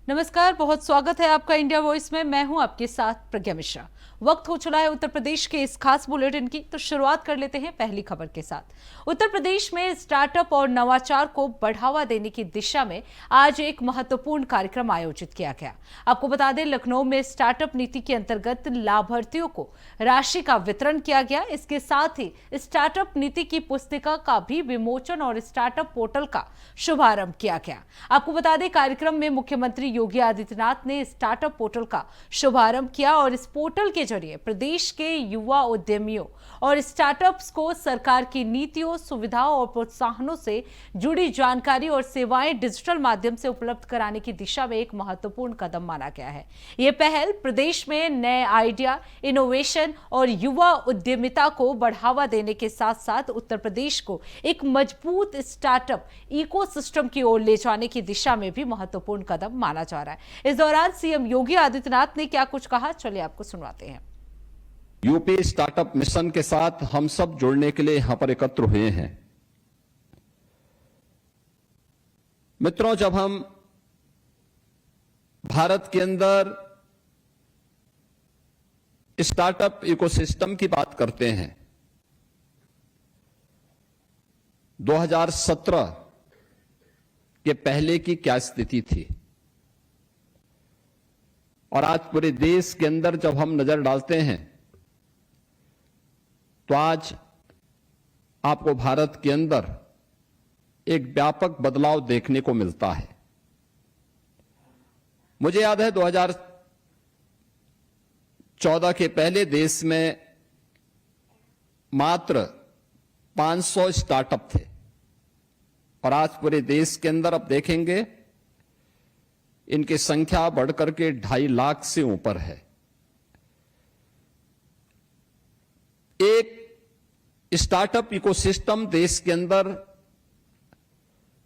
नमस्कार, बहुत स्वागत है आपका इंडिया वॉइस में। मैं हूं आपके साथ प्रज्ञा मिश्रा। वक्त हो चला है उत्तर प्रदेश के इस खास बुलेटिन की, तो शुरुआत कर लेते हैं पहली खबर के साथ। उत्तर प्रदेश में स्टार्टअप और नवाचार को बढ़ावा देने की दिशा में आज एक महत्वपूर्ण कार्यक्रम आयोजित किया गया। आपको बता दें, लखनऊ में स्टार्टअप नीति के अंतर्गत लाभार्थियों को राशि का वितरण किया गया। इसके साथ ही स्टार्टअप नीति की पुस्तिका का भी विमोचन और स्टार्टअप पोर्टल का शुभारंभ किया गया। आपको बता दें, कार्यक्रम में मुख्यमंत्री योगी आदित्यनाथ ने स्टार्टअप पोर्टल का शुभारंभ किया और इस पोर्टल के जरिए प्रदेश के युवा उद्यमियों और स्टार्टअप्स को सरकार की नीतियों, सुविधाओं और प्रोत्साहनों से जुड़ी जानकारी और सेवाएं डिजिटल माध्यम से उपलब्ध कराने की दिशा में एक महत्वपूर्ण कदम माना गया है। यह पहल प्रदेश में नए आइडिया, इनोवेशन और युवा उद्यमिता को बढ़ावा देने के साथ साथ उत्तर प्रदेश को एक मजबूत स्टार्टअप इकोसिस्टम की ओर ले जाने की दिशा में भी महत्वपूर्ण कदम माना जा रहा है। इस दौरान सीएम योगी आदित्यनाथ ने क्या कुछ कहा, चलिए आपको सुनवाते हैं। यूपी स्टार्टअप मिशन के साथ हम सब जुड़ने के लिए यहां पर एकत्र हुए हैं। मित्रों, जब हम भारत के अंदर स्टार्टअप इकोसिस्टम की बात करते हैं, 2017 के पहले की क्या स्थिति थी और आज पूरे देश के अंदर जब हम नजर डालते हैं तो आज आपको भारत के अंदर एक व्यापक बदलाव देखने को मिलता है। मुझे याद है 2014 के पहले देश में मात्र 500 स्टार्टअप थे और आज पूरे देश के अंदर अब देखेंगे इनकी संख्या बढ़कर के 2.5 लाख से ऊपर है। एक स्टार्टअप इकोसिस्टम देश के अंदर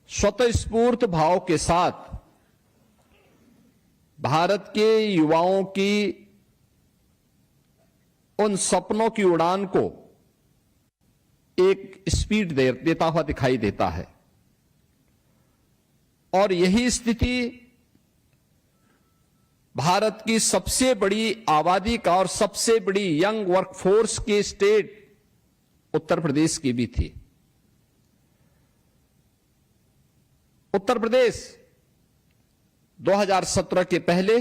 स्वतःस्फूर्त भाव के साथ भारत के युवाओं की उन सपनों की उड़ान को एक स्पीड देता हुआ दिखाई देता है और यही स्थिति भारत की सबसे बड़ी आबादी का और सबसे बड़ी यंग वर्कफोर्स की स्टेट उत्तर प्रदेश की भी थी। उत्तर प्रदेश 2017 के पहले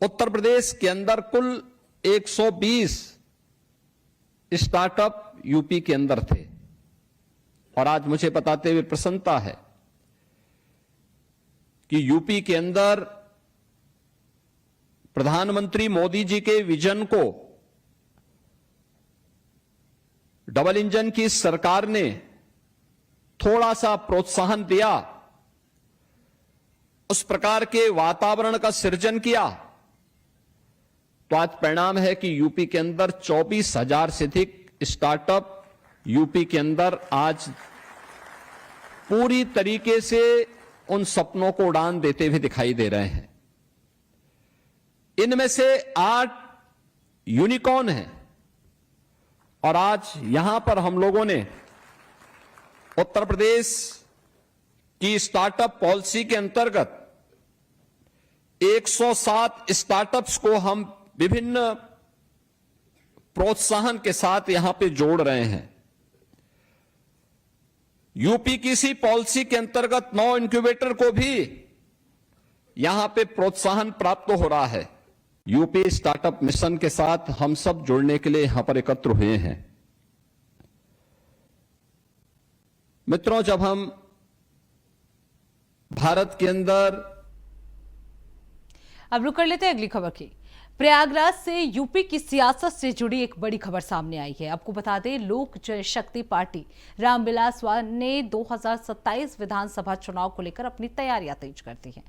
उत्तर प्रदेश के अंदर कुल 120 स्टार्टअप यूपी के अंदर थे और आज मुझे बताते हुए प्रसन्नता है कि यूपी के अंदर प्रधानमंत्री मोदी जी के विजन को डबल इंजन की सरकार ने थोड़ा सा प्रोत्साहन दिया, उस प्रकार के वातावरण का सृजन किया तो आज परिणाम है कि यूपी के अंदर 24,000 से अधिक स्टार्टअप यूपी के अंदर आज पूरी तरीके से उन सपनों को उड़ान देते हुए दिखाई दे रहे हैं। इनमें से 8 यूनिकॉर्न हैं और आज यहां पर हम लोगों ने उत्तर प्रदेश की स्टार्टअप पॉलिसी के अंतर्गत 107 स्टार्टअप्स को हम विभिन्न प्रोत्साहन के साथ यहां पे जोड़ रहे हैं। यूपी की इसी पॉलिसी के अंतर्गत 9 इंक्यूबेटर को भी यहां पे प्रोत्साहन प्राप्त हो रहा है। यूपी स्टार्टअप मिशन के साथ हम सब जुड़ने के लिए यहां पर एकत्र हुए हैं। मित्रों, जब हम भारत के अंदर अब रुक कर लेते हैं अगली खबर की। प्रयागराज से यूपी की सियासत से जुड़ी एक बड़ी खबर सामने आई है। आपको बता दें, लोक जनशक्ति पार्टी रामविलास ने 2027 विधानसभा चुनाव को लेकर अपनी तैयारियां तेज कर दी हैं।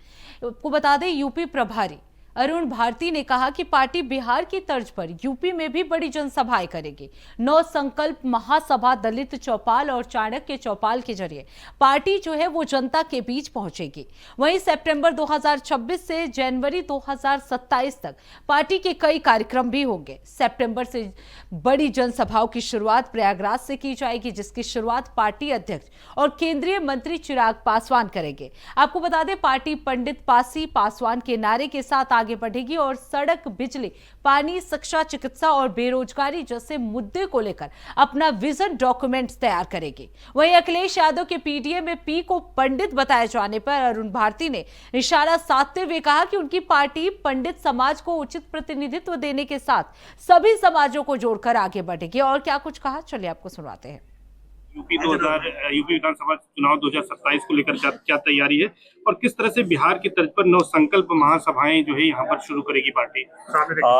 आपको बता दें, यूपी प्रभारी अरुण भारती ने कहा कि पार्टी बिहार की तर्ज पर यूपी में भी बड़ी जनसभाएं करेगी। 9 संकल्प महासभा, दलित चौपाल और चाणक्य चौपाल के जरिए पार्टी जो है वो जनता के बीच पहुंचेगी। वहीं सितंबर 2026 से जनवरी 2027 तक पार्टी के कई कार्यक्रम भी होंगे। सितंबर से बड़ी जनसभाओं की शुरुआत प्रयागराज से की जाएगी, जिसकी शुरुआत पार्टी अध्यक्ष और केंद्रीय मंत्री चिराग पासवान करेंगे। आपको बता दें, पार्टी पंडित पासी पासवान के नारे के साथ आगे बढ़ेगी और सड़क, बिजली, पानी, शिक्षा, चिकित्सा और बेरोजगारी जैसे मुद्दे को लेकर अपना विजन डॉक्यूमेंट्स तैयार करेगी। वहीं अखिलेश यादव के पीडीए में पी को पंडित बताए जाने पर अरुण भारती ने निशाना साधते हुए कहा कि उनकी पार्टी पंडित समाज को उचित प्रतिनिधित्व देने के साथ सभी समाजों को जोड़कर आगे बढ़ेगी। और क्या कुछ कहा, चलिए आपको सुनाते हैं। यूपी विधानसभा चुनाव 2027 को लेकर क्या तैयारी है और किस तरह से बिहार की तर्ज पर 9 संकल्प महासभाएं जो है यहाँ पर शुरू करेगी पार्टी?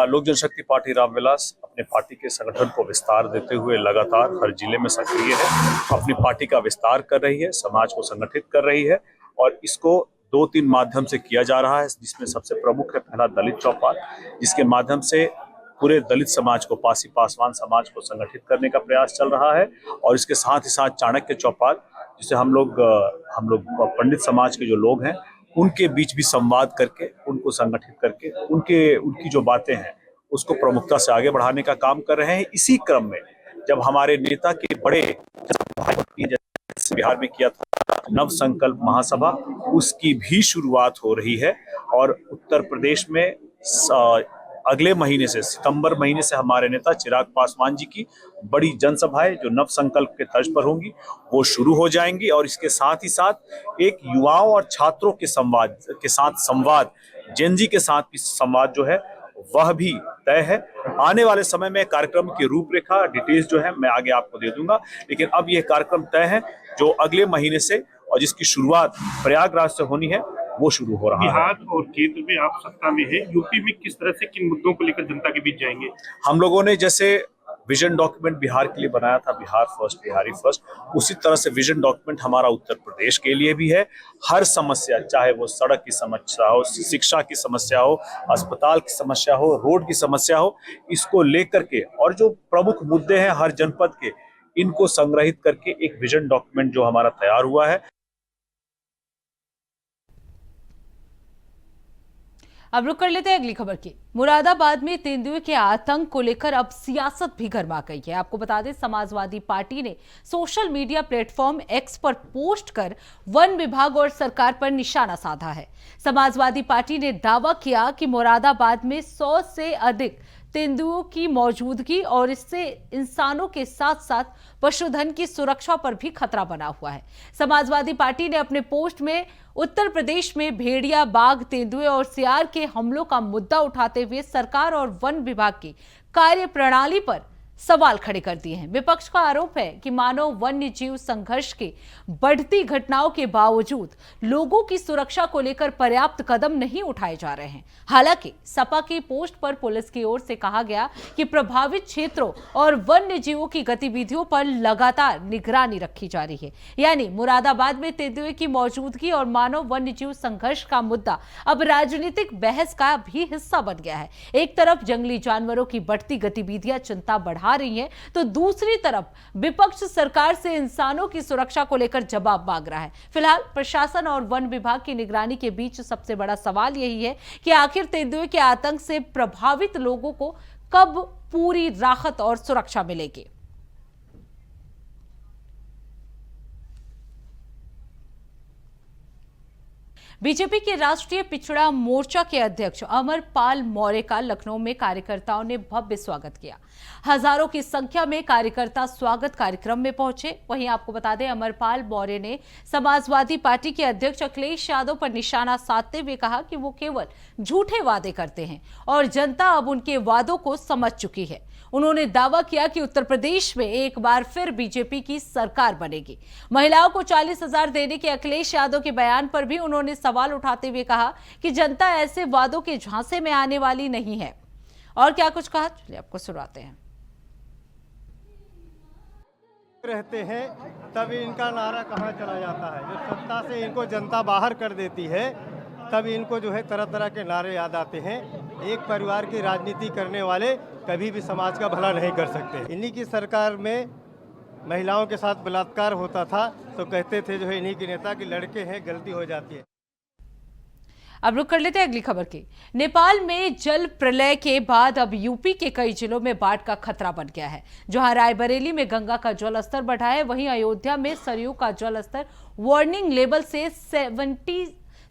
लोक जनशक्ति पार्टी रामविलास अपने पार्टी के संगठन को विस्तार देते हुए लगातार हर जिले में सक्रिय है, अपनी पार्टी का विस्तार कर रही है, समाज को संगठित कर रही है और इसको 2-3 माध्यम से किया जा रहा है, जिसमें सबसे प्रमुख है पहला दलित चौपाल, जिसके माध्यम से पूरे दलित समाज को, पासी पासवान समाज को संगठित करने का प्रयास चल रहा है। और इसके साथ ही साथ चाणक्य चौपाल, जिसे हम लोग पंडित समाज के जो लोग हैं उनके बीच भी संवाद करके, उनको संगठित करके, उनकी जो बातें हैं उसको प्रमुखता से आगे बढ़ाने का काम कर रहे हैं। इसी क्रम में जब हमारे नेता के बड़े बिहार में किया था नव संकल्प महासभा, उसकी भी शुरुआत हो रही है और उत्तर प्रदेश में अगले महीने से, सितंबर महीने से हमारे नेता चिराग पासवान जी की बड़ी जनसभाएं जो नव संकल्प के तर्ज पर होंगी वो शुरू हो जाएंगी। और इसके साथ ही साथ एक युवाओं और छात्रों के संवाद जेनजी के साथ भी संवाद जो है वह भी तय है। आने वाले समय में कार्यक्रम की रूपरेखा, डिटेल्स जो है मैं आगे आपको दे दूंगा, लेकिन अब यह कार्यक्रम तय है जो अगले महीने से और जिसकी शुरुआत प्रयागराज से होनी है वो शुरू हो रहा है। बिहार और केंद्र में आप सत्ता में है, यूपी में किस तरह से, किन मुद्दों को लेकर जनता के बीच जाएंगे? हम लोगों ने जैसे विजन डॉक्यूमेंट बिहार के लिए बनाया था, बिहार फर्स्ट बिहारी फर्स्ट, उसी तरह से विजन डॉक्यूमेंट हमारा उत्तर प्रदेश के लिए भी है। हर समस्या, चाहे वो सड़क की समस्या हो, शिक्षा की समस्या हो, अस्पताल की समस्या हो, रोड की समस्या हो, इसको लेकर के और जो प्रमुख मुद्दे हैं हर जनपद के, इनको संग्रहित करके एक विजन डॉक्यूमेंट जो हमारा तैयार हुआ है। अब रुक कर लेते हैं अगली खबर की। मुरादाबाद में तेंदुए के आतंक को लेकर अब सियासत भी गर्मा गई है। आपको बता दें, समाजवादी पार्टी ने सोशल मीडिया प्लेटफॉर्म एक्स पर पोस्ट कर वन विभाग और सरकार पर निशाना साधा है। समाजवादी पार्टी ने दावा किया कि मुरादाबाद में 100 से अधिक तेंदुओं की मौजूदगी और इससे इंसानों के साथ साथ पशुधन की सुरक्षा पर भी खतरा बना हुआ है। समाजवादी पार्टी ने अपने पोस्ट में उत्तर प्रदेश में भेड़िया, बाघ, तेंदुए और सियार के हमलों का मुद्दा उठाते हुए सरकार और वन विभाग की कार्यप्रणाली पर सवाल खड़े कर दिए हैं। विपक्ष का आरोप है कि मानव वन्य जीव संघर्ष की बढ़ती घटनाओं के बावजूद लोगों की सुरक्षा को लेकर पर्याप्त कदम नहीं उठाए जा रहे हैं। हालांकि सपा की पोस्ट पर पुलिस की ओर से कहा गया कि प्रभावित क्षेत्रों और वन्य जीवों की गतिविधियों पर लगातार निगरानी रखी जा रही है। यानी मुरादाबाद में तेंदुए की मौजूदगी और मानव वन्य जीव संघर्ष का मुद्दा अब राजनीतिक बहस का भी हिस्सा बन गया है। एक तरफ जंगली जानवरों की बढ़ती गतिविधियां चिंता बढ़ा रही है, तो दूसरी तरफ विपक्ष सरकार से इंसानों की सुरक्षा को लेकर जवाब मांग रहा है। फिलहाल प्रशासन और वन विभाग की निगरानी के बीच सबसे बड़ा सवाल यही है कि आखिर तेंदुए के आतंक से प्रभावित लोगों को कब पूरी राहत और सुरक्षा मिलेगी। बीजेपी के राष्ट्रीय पिछड़ा मोर्चा के अध्यक्ष अमरपाल मौर्य का लखनऊ में कार्यकर्ताओं ने भव्य स्वागत किया। हजारों की संख्या में कार्यकर्ता स्वागत कार्यक्रम में पहुंचे। वहीं आपको बता दें, अमरपाल मौर्य ने समाजवादी पार्टी के अध्यक्ष अखिलेश यादव पर निशाना साधते हुए कहा कि वो केवल झूठे वादे करते हैं और जनता अब उनके वादों को समझ चुकी है। उन्होंने दावा किया कि उत्तर प्रदेश में एक बार फिर बीजेपी की सरकार बनेगी। महिलाओं को 40,000 देने के अखिलेश यादव के बयान पर भी उन्होंने सवाल उठाते हुए कहा कि जनता ऐसे वादों के झांसे में आने वाली नहीं है। और क्या कुछ कहा, चलिए आपको सुनाते हैं। रहते हैं तब इनका नारा कहां चला जाता है। जब सत्ता से इनको जनता बाहर कर देती है तब इनको जो है तरह तरह के नारे याद आते हैं। एक परिवार की राजनीति करने वाले कभी भी समाज का भला नहीं कर सकते। इन्हीं की सरकार में महिलाओं के साथ बलात्कार होता था तो कहते थे जो है इन्हीं के नेता कि लड़के हैं, गलती हो जाती है। अब रुक कर लेते हैं अगली खबर की। नेपाल में जल प्रलय के बाद अब यूपी के कई जिलों में बाढ़ का खतरा बन गया है। जहां रायबरेली में गंगा का जल स्तर बढ़ा है, वहीं अयोध्या में सरयू का जल स्तर वार्निंग लेवल से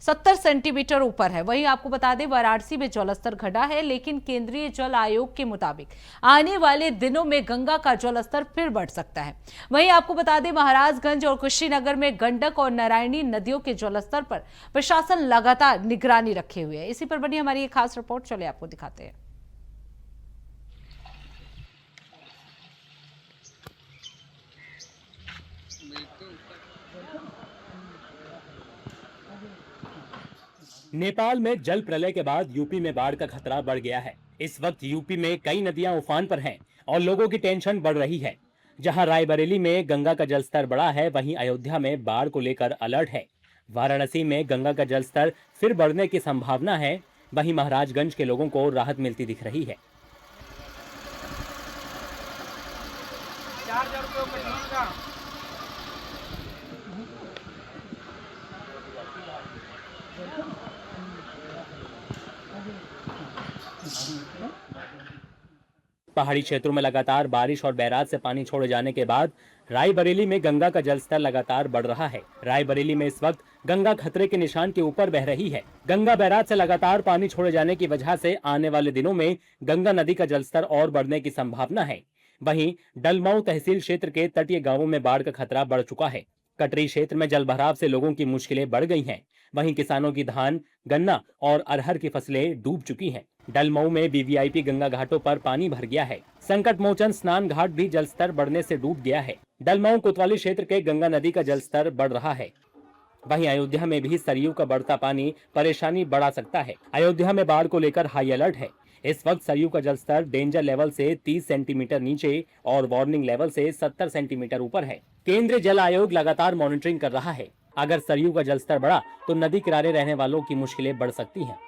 70 सेंटीमीटर ऊपर है। वहीं आपको बता दें वाराणसी में जलस्तर घटा है, लेकिन केंद्रीय जल आयोग के मुताबिक आने वाले दिनों में गंगा का जलस्तर फिर बढ़ सकता है। वहीं आपको बता दें महाराजगंज और कुशीनगर में गंडक और नारायणी नदियों के जलस्तर पर प्रशासन लगातार निगरानी रखे हुए है। इसी पर बनी हमारी एक खास रिपोर्ट, चलिए आपको दिखाते हैं। नेपाल में जल प्रलय के बाद यूपी में बाढ़ का खतरा बढ़ गया है। इस वक्त यूपी में कई नदियां उफान पर हैं और लोगों की टेंशन बढ़ रही है। जहां रायबरेली में गंगा का जलस्तर बढ़ा है, वहीं अयोध्या में बाढ़ को लेकर अलर्ट है। वाराणसी में गंगा का जलस्तर फिर बढ़ने की संभावना है। वहीं महाराजगंज के लोगों को राहत मिलती दिख रही है। पहाड़ी क्षेत्रों में लगातार बारिश और बैराज से पानी छोड़े जाने के बाद रायबरेली में गंगा का जलस्तर लगातार बढ़ रहा है। रायबरेली में इस वक्त गंगा खतरे के निशान के ऊपर बह रही है। गंगा बैराज से लगातार पानी छोड़े जाने की वजह से आने वाले दिनों में गंगा नदी का जलस्तर और बढ़ने की संभावना है। वहीं डलमऊ तहसील क्षेत्र के तटीय गांवों में बाढ़ का खतरा बढ़ चुका है। कटरी क्षेत्र में जलभराव से लोगों की मुश्किलें बढ़ गई हैं। वहीं किसानों की धान, गन्ना और अरहर की फसलें डूब चुकी हैं। डलमऊ में वीवीआईपी गंगा घाटों पर पानी भर गया है। संकट मोचन स्नान घाट भी जलस्तर बढ़ने से डूब गया है। डलमऊ कोतवाली क्षेत्र के गंगा नदी का जलस्तर बढ़ रहा है। वहीं अयोध्या में भी सरयू का बढ़ता पानी परेशानी बढ़ा सकता है। अयोध्या में बाढ़ को लेकर हाई अलर्ट है। इस वक्त सरयू का जलस्तर डेंजर लेवल से 30 सेंटीमीटर नीचे और वार्निंग लेवल से 70 सेंटीमीटर ऊपर है। केंद्रीय जल आयोग लगातार मॉनिटरिंग कर रहा है। अगर सरयू का जलस्तर बढ़ा तो नदी किनारे रहने वालों की मुश्किलें बढ़ सकती हैं।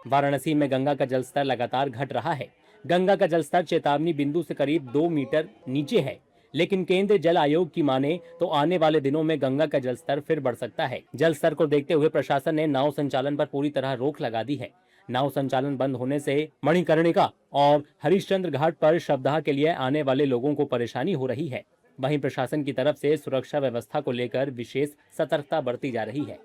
वाराणसी में गंगा का जलस्तर लगातार घट रहा है। गंगा का जलस्तर चेतावनी बिंदु से करीब 2 मीटर नीचे है, लेकिन केंद्रीय जल आयोग की माने तो आने वाले दिनों में गंगा का जलस्तर फिर बढ़ सकता है। जल स्तर को देखते हुए प्रशासन ने नाव संचालन पर पूरी तरह रोक लगा दी है। नाव संचालन बंद होने से मणिकर्णिका और हरिश्चंद्र घाट पर शवदाह के लिए आने वाले लोगों को परेशानी हो रही है। वहीं प्रशासन की तरफ से सुरक्षा व्यवस्था को लेकर विशेष सतर्कता बरती जा रही है।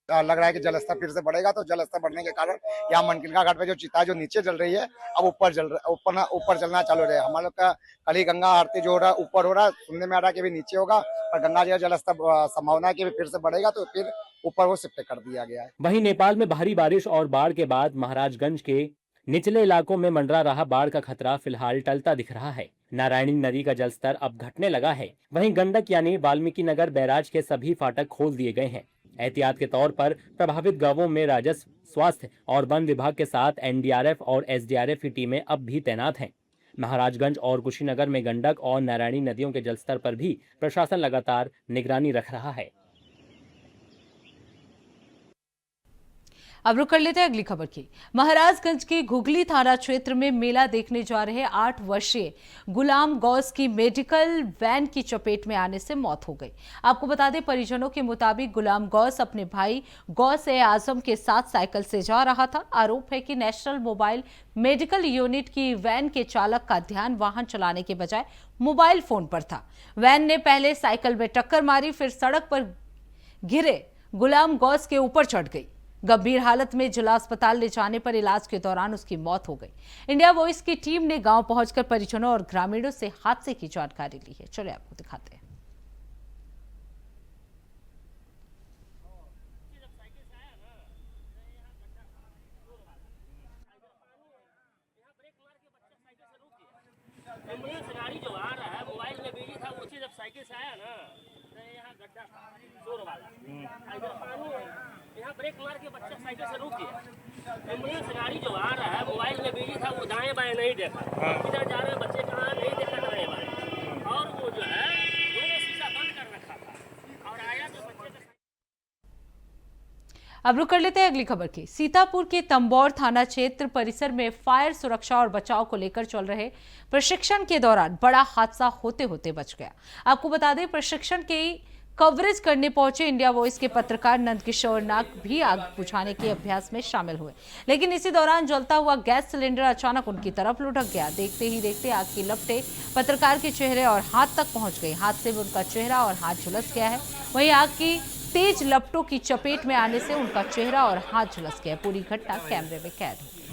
लग रहा है कि जलस्तर फिर से बढ़ेगा, तो जलस्तर बढ़ने के कारण यहाँ मनकिनका घाट पे जो चिता जो नीचे जल रही है अब ऊपर जलना चालू हो रहा है। हमारे लोग का कल ही गंगा आरती जो हो रहा है ऊपर हो रहा है, सुनने में आ रहा है कि भी नीचे होगा, और गंगा जी का जलस्तर संभावना है कि फिर से बढ़ेगा, तो फिर ऊपर वो शिफ्ट कर दिया गया है। वहीं नेपाल में भारी बारिश और बाढ़ के बाद महाराजगंज के निचले इलाकों में मंडरा रहा बाढ़ का खतरा फिलहाल टलता दिख रहा है। नारायणी नदी का जलस्तर अब घटने लगा है। वहीं गंडक यानी वाल्मीकि नगर बैराज के सभी फाटक खोल दिए गए हैं। एहतियात के तौर पर प्रभावित गांवों में राजस्व, स्वास्थ्य और वन विभाग के साथ एनडीआरएफ और एसडीआरएफ की टीमें अब भी तैनात हैं। महाराजगंज और कुशीनगर में गंडक और नारायणी नदियों के जलस्तर पर भी प्रशासन लगातार निगरानी रख रहा है। अब रुक कर लेते हैं अगली खबर की। महाराजगंज के घुगली थाना क्षेत्र में मेला देखने जा रहे 8 वर्षीय गुलाम गौस की मेडिकल वैन की चपेट में आने से मौत हो गई। आपको बता दें, परिजनों के मुताबिक गुलाम गौस अपने भाई गौस-ए-आजम के साथ साइकिल से जा रहा था। आरोप है कि नेशनल मोबाइल मेडिकल यूनिट की वैन के चालक का ध्यान वाहन चलाने के बजाय मोबाइल फोन पर था। वैन ने पहले साइकिल में टक्कर मारी, फिर सड़क पर गिरे गुलाम गौस के ऊपर चढ़ गई। गंभीर हालत में जिला अस्पताल ले जाने पर इलाज के दौरान उसकी मौत हो गई। इंडिया वॉइस की टीम ने गांव पहुंचकर परिजनों और ग्रामीणों से हादसे की जानकारी ली है। चलिए आपको दिखाते हैं। गाड़ी जो आ रहा है मोबाइल में बिजी था, उसी जब साइकिल से आया ना, यहाँ गड्ढा जोर वाला, इधर पानी है, यहाँ ब्रेक मार के बच्चा साइकिल से रुक गया। एम्बुलेंस गाड़ी जो आ रहा है मोबाइल में बिजी था, वो दाएं बाएं नहीं देखा, किधर जा रहे हैं बच्चे कहाँ नहीं देखा दाएं बाएं, और वो जो है दोनों शीशा बंद कर रखा था और आया तो बच्चे अब रुक कर लेते हैं अगली खबर की। सीतापुर के तंबौर थाना क्षेत्र परिसर में फायर सुरक्षा और बचाव को लेकर चल रहे प्रशिक्षण के दौरान बड़ा हादसा होते होते बच गया। आपको बता दें, प्रशिक्षण के कवरेज करने पहुंचे इंडिया वॉइस के पत्रकार नंदकिशोर नाग भी आग बुझाने के अभ्यास में शामिल हुए, लेकिन इसी दौरान जलता हुआ गैस सिलेंडर अचानक उनकी तरफ लुढ़क गया। देखते ही देखते आग की लपटें पत्रकार के चेहरे और हाथ तक पहुंच गई। हादसे में उनका चेहरा और हाथ झुलस गया है। वहीं आग की तेज लपटों की चपेट में आने से उनका चेहरा और हाथ झुलस गया। पूरी घटना कैमरे में कैद हो गई।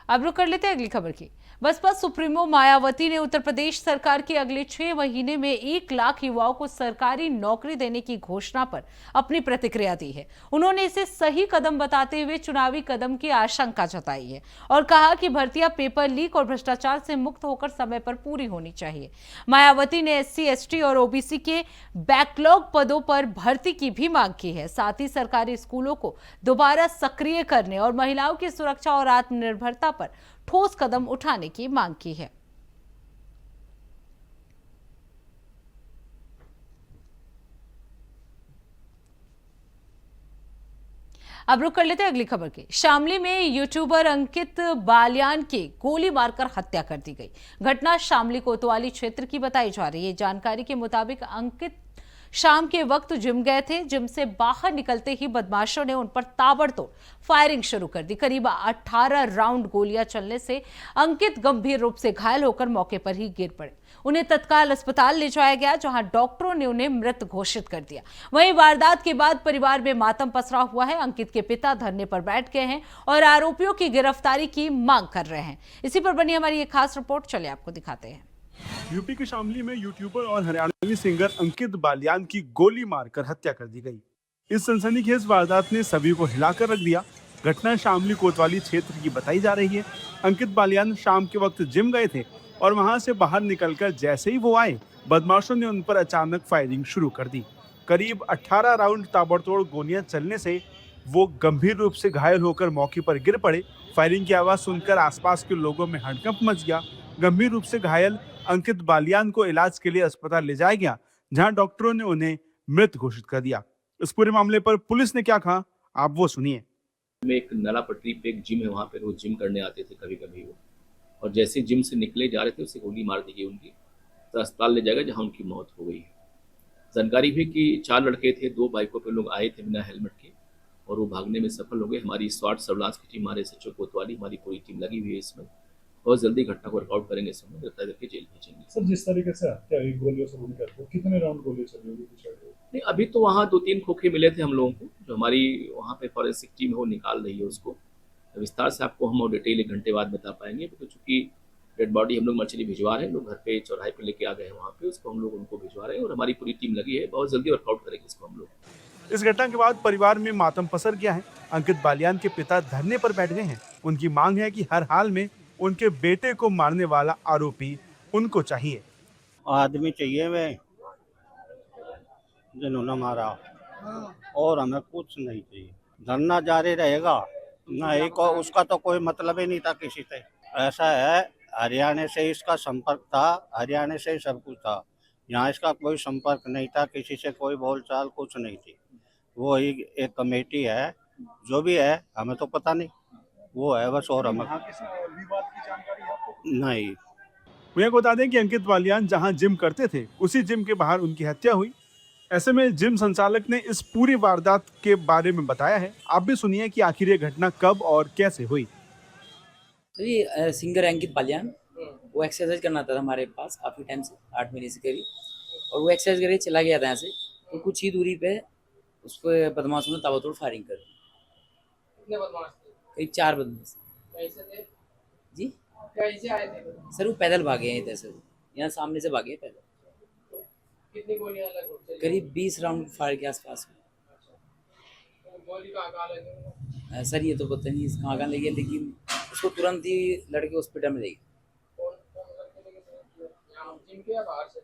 अब रुक कर लेते हैं अगली खबर की। बसपा सुप्रीमो मायावती ने उत्तर प्रदेश सरकार की अगले 6 महीने में 1 लाख युवाओं को सरकारी नौकरी देने की घोषणा पर अपनी प्रतिक्रिया दी है। उन्होंने इसे सही कदम बताते हुए चुनावी कदम की आशंका जताई है और कहा कि भर्तियां पेपर लीक और भ्रष्टाचार से मुक्त होकर समय पर पूरी होनी चाहिए। मायावती ने SC, ST और OBC के बैकलॉग पदों पर भर्ती की भी मांग की है। साथ ही सरकारी स्कूलों को दोबारा सक्रिय करने और महिलाओं की सुरक्षा और आत्मनिर्भरता पर ठोस कदम उठाने की मांग की है। अब रुक कर लेते हैं अगली खबर की। शामली में यूट्यूबर अंकित बालियान की गोली मारकर हत्या कर दी गई। घटना शामली कोतवाली क्षेत्र की बताई जा रही है। जानकारी के मुताबिक अंकित शाम के वक्त जिम गए थे। जिम से बाहर निकलते ही बदमाशों ने उन पर ताबड़तोड़ फायरिंग शुरू कर दी। करीब 18 राउंड गोलियां चलने से अंकित गंभीर रूप से घायल होकर मौके पर ही गिर पड़े। उन्हें तत्काल अस्पताल ले जाया गया, जहां डॉक्टरों ने उन्हें मृत घोषित कर दिया। वहीं वारदात के बाद परिवार में मातम पसरा हुआ है। अंकित के पिता धरने पर बैठ गए हैं और आरोपियों की गिरफ्तारी की मांग कर रहे हैं। इसी पर बनी हमारी एक खास रिपोर्ट, चलिए आपको दिखाते हैं। यूपी के शामली में यूट्यूबर और हरियाणवी सिंगर अंकित बालियान की गोली मारकर हत्या कर दी गई। इस सनसनीखेज वारदात ने सभी को हिलाकर रख दिया। घटना शामली कोतवाली क्षेत्र की बताई जा रही है। अंकित बालियान शाम के वक्त जिम गए थे और वहां से बाहर निकलकर जैसे ही वो आए, बदमाशों ने उन पर अचानक फायरिंग शुरू कर दी। करीब 18 राउंड ताबड़तोड़ गोलियां चलने से वो गंभीर रूप से घायल होकर मौके पर गिर पड़े। फायरिंग की आवाज सुनकर आसपास के लोगों में हड़कंप मच गया। गंभीर रूप से घायल अंकित बालियान को इलाज के लिए अस्पताल ले जाया गया, जहां डॉक्टरों ने उन्हें मृत घोषित कर दिया। इस पूरे मामले पर पुलिस ने क्या कहा, आप वो सुनिए। में एक नला पटरी पे एक जिम है, वहाँ पे रोज जिम करने आते थे कभी कभी वो, और जैसे जिम से निकले जा रहे थे उसे गोली मार दी गई उनकी, तो अस्पताल ले जाएगा जहाँ उनकी मौत हो गई है। जानकारी भी कि 4 लड़के थे, 2 बाइकों पे लोग आए थे बिना हेलमेट के और वो भागने में सफल हो गए। हमारी स्वाट सर्विलांस की टीम, हमारे SHO कोतवाली, हमारी पूरी टीम लगी हुई है इसमें। बहुत जल्दी घटना को रिकॉर्ड करेंगे, समय गिरफ्तार करके जेल भेजेंगे। सर, जिस तरीके से हत्या हुई गोलियों से गोली करते, कितने राउंड गोली चली होगी कुछ आइडिया? नहीं, अभी तो वहाँ 2-3 खोखे मिले थे हम लोगों को, जो हमारी वहाँ पे फॉरेंसिक टीम है वो निकाल रही है उसको। विस्तार से आपको हम और डिटेल 1 घंटे बाद बता पाएंगे, तो चूंकि डेड बॉडी हम लोग मर्चेंट भिजवा रहे हैं, लोग घर पे चौराहे पे लेके आ गए हैं वहाँ पे, उसको हम लोग उनको भिजवा रहे हैं और हमारी पूरी टीम लगी है। बहुत जल्दी वर्कआउट करेंगे इसको हम लोग। इस घटना के बाद परिवार में मातम पसर गया है। अंकित बालियान के पिता धरने पर बैठ गए हैं। उनकी मांग है कि हर हाल में उनके बेटे को मारने वाला आरोपी उनको चाहिए। आदमी चाहिए वे जिन्होंने मारा, और हमें कुछ नहीं चाहिए। धरना जारी रहेगा, नहीं को उसका तो कोई मतलब ही नहीं था किसी से। ऐसा है, हरियाणा से इसका संपर्क था, हरियाणा से ही सब कुछ था। यहाँ इसका कोई संपर्क नहीं था, किसी से कोई बोलचाल कुछ नहीं थी। वो एक कमेटी है, जो भी है हमें तो पता नहीं, वो है बस, और हमें नहीं। मुझे बता दें कि अंकित बालियान जहां जिम करते थे, उसी जिम के बाहर उनकी हत्या हुई। ऐसे में जिम संचालक ने इस पूरी वारदात के बारे में बताया है। आप भी सुनिए कि आखिर ये घटना कब और कैसे हुई। जी, सिंगर अंकित बालियान वो एक्सरसाइज करना था हमारे पास काफ़ी टाइम से, 8 महीने से करीब, और वो एक्सरसाइज करके चला गया था यहाँ से। तो कुछ ही दूरी पे उसको बदमाशों ने ताबड़तोड़ फायरिंग कर दी। कितने बदमाश थे? करीब 4 बदमाश। कैसे थे? जी, कैसे आए थे? सर वो पैदल भागे हैं इधर से, यहाँ सामने से भागे हैं पैदल। कितनी गोलियां लगभग चली? करीब 20 राउंड फायर के आसपास में। गोली का आकार है सर ये तो पता नहीं कहाँ कहाँ ले गया, लेकिन उसको तुरंत ही लड़के हॉस्पिटल में ले गए। कौन कौन लड़के लेके गए? यहाँ जिम के या बाहर से?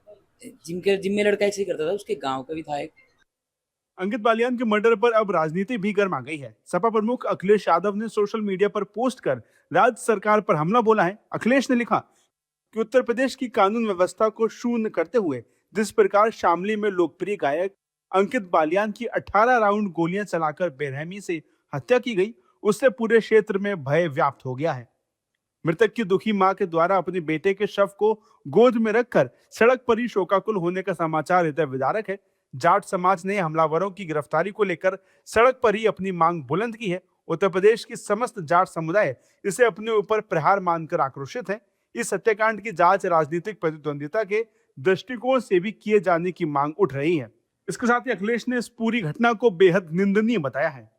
जिम में लड़का ऐसे ही करता था, उसके गांव का भी था एक। अंकित बालियान के मर्डर पर अब राजनीति भी गर्मा गई है। सपा प्रमुख अखिलेश यादव ने सोशल मीडिया पर पोस्ट कर राज्य सरकार पर हमला बोला है। अखिलेश ने लिखा कि उत्तर प्रदेश की कानून व्यवस्था को शून्य करते हुए जिस प्रकार शामली में लोकप्रिय गायक अंकित बालियान की 18 राउंड गोलियां चलाकर बेरहमी से हत्या की गई, उससे पूरे क्षेत्र में भय व्याप्त हो गया है। मृतक की दुखी मां के द्वारा अपने बेटे के शव को गोद में रखकर सड़क पर ही शोकाकुल होने का समाचार हृदय विदारक है। जाट समाज ने हमलावरों की गिरफ्तारी को लेकर सड़क पर ही अपनी मांग बुलंद की है। उत्तर प्रदेश की समस्त जाट समुदाय इसे अपने ऊपर प्रहार मानकर आक्रोशित है। इस हत्याकांड की जांच राजनीतिक प्रतिद्वंदिता के दृष्टिकोण से भी किए जाने की मांग उठ रही है। इसके साथ ही अखिलेश ने इस पूरी घटना को बेहद निंदनीय बताया है।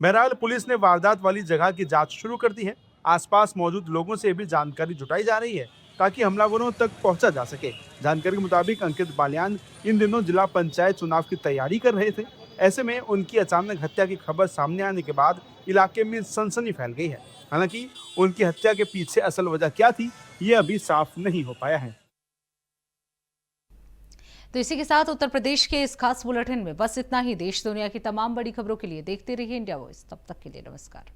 बहरहाल पुलिस ने वारदात वाली जगह की जांच शुरू कर दी है। आसपास मौजूद लोगों से भी जानकारी जुटाई जा रही है ताकि हमलावरों तक पहुंचा जा सके। जानकारी के मुताबिक अंकित बालियान इन दिनों जिला पंचायत चुनाव की तैयारी कर रहे थे। ऐसे में उनकी अचानक हत्या की खबर सामने आने के बाद इलाके में सनसनी फैल गई है। हालांकि उनकी हत्या के पीछे असल वजह क्या थी, ये अभी साफ नहीं हो पाया है। तो इसी के साथ उत्तर प्रदेश के इस खास बुलेटिन में बस इतना ही। देश दुनिया की तमाम बड़ी खबरों के लिए देखते रहिए इंडिया वॉइस। तब तक के लिए नमस्कार।